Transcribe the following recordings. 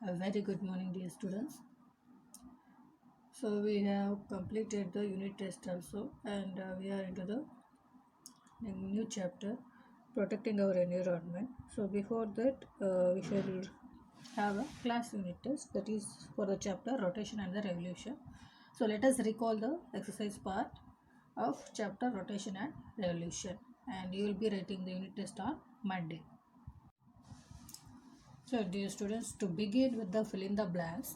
A very good morning, dear students. So we have completed the unit test also, and we are into the new chapter, protecting our environment. So before that, we shall have a class unit test, that is for the chapter rotation and the revolution. So let us recall the exercise part of chapter rotation and revolution, and you will be writing the unit test on Monday. So dear students, to begin with the fill in the blanks,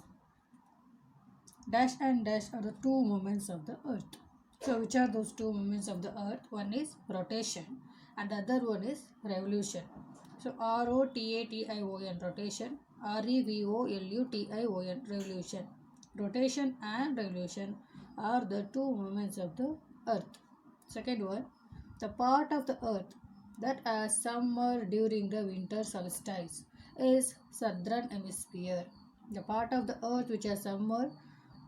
dash and dash are the two movements of the earth. So which are those two movements of the earth? One is rotation and the other one is revolution. So rotation, rotation, revolution, revolution. Rotation and revolution are the two movements of the earth. Second one, the part of the earth that has summer during the winter solstice is southern hemisphere. The part of the earth which has summer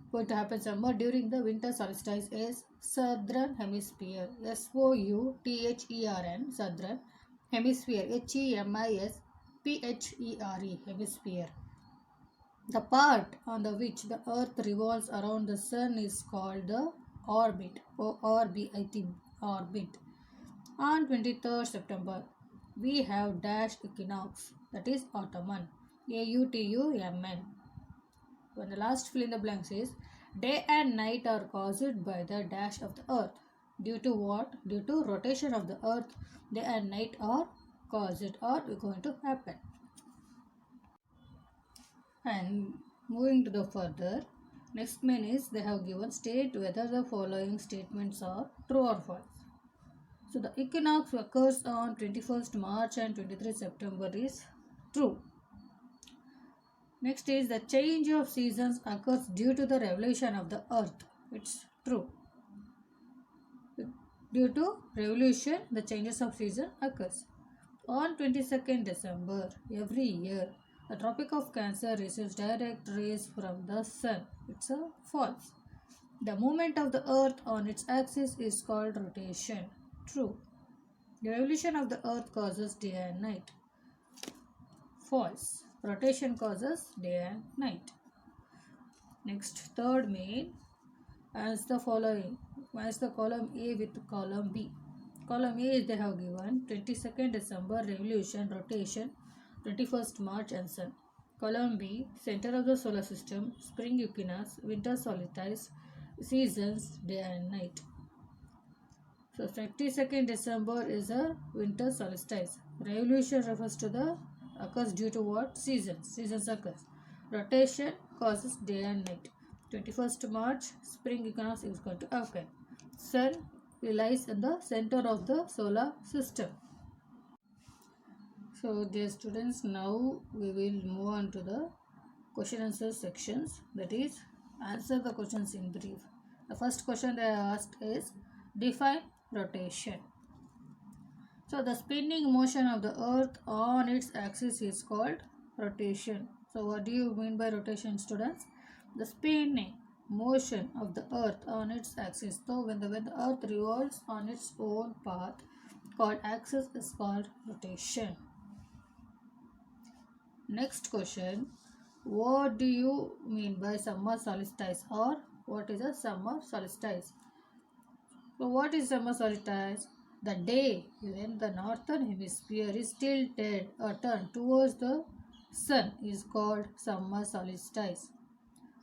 going to happen summer during the winter solstice is southern hemisphere. SOUTHERN, southern hemisphere. HEMISPHERE, hemisphere. The part on the which the earth revolves around the sun is called the orbit. ORBIT, orbit. On 23rd September, we have dash equinox, that is autumn. AUTUMN. When the last fill in the blank says, day and night are caused by the dash of the earth. Due to what? Due to rotation of the earth, day and night are caused or going to happen. And moving to the further, next main is they have given state whether the following statements are true or false. So the equinox occurs on 21st March and 23 September is true. Next is the change of seasons occurs due to the revolution of the earth. It's true. Due to revolution, the changes of season occurs. On 22nd December every year, the Tropic of Cancer receives direct rays from the sun. It's a false. The movement of the earth on its axis is called rotation. True. The revolution of the earth causes day and night. False. Rotation causes day and night. Next, third main as the following. As the column A with column B. Column A is they have given 22nd December revolution rotation 21st March and sun. Column B center of the solar system spring equinox winter solstice seasons day and night. So 22nd December is a winter solstice. Revolution refers to the occurs due to what? Seasons. Seasons occurs. Rotation causes day and night. 21st March spring equinox is going to occur. Sun lies in the center of the solar system. So dear students, now we will move on to the question answer sections, that is answer the questions in brief. The first question they asked is define rotation. So the spinning motion of the earth on its axis is called rotation. So what do you mean by rotation, students? The spinning motion of the earth on its axis. So when the earth revolves on its own path called axis is called rotation. Next question, what do you mean by summer solstice, or what is a summer solstice? So what is summer solstice? The day when the northern hemisphere is tilted or turned towards the sun is called summer solstice.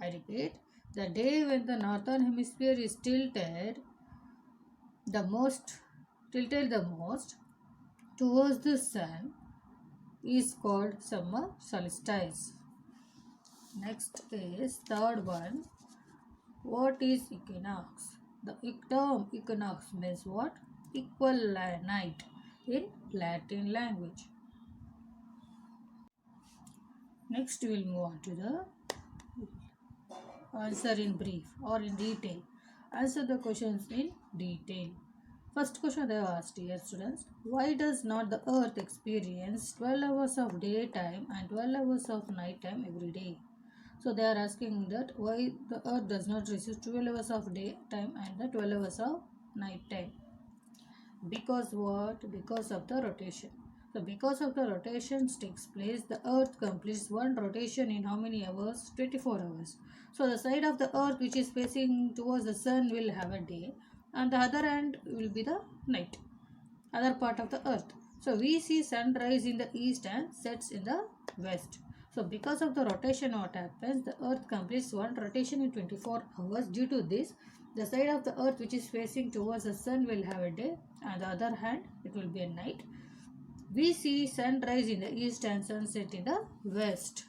I repeat, the day when the northern hemisphere is the most tilted the most towards the sun is called summer solstice. Next is third one. What is equinox? The term equinox means what? Equal night in Latin language. Next we will move on to the answer in brief or in detail. Answer the questions in detail. First question they have asked here, students. Why does not the earth experience 12 hours of daytime and 12 hours of nighttime every day? So they are asking that why the earth does not receive 12 hours of daytime and the 12 hours of nighttime. Because what? Because of the rotation. So because of the rotations takes place, the earth completes one rotation in how many hours? 24 hours. So the side of the earth which is facing towards the sun will have a day, and the other end will be the night, other part of the earth. So we see sunrise in the east and sets in the west. So because of the rotation, what happens? The earth completes one rotation in 24 hours. Due to this, the side of the earth which is facing towards the sun will have a day, and the other hand it will be a night. We see sunrise in the east and sunset in the west.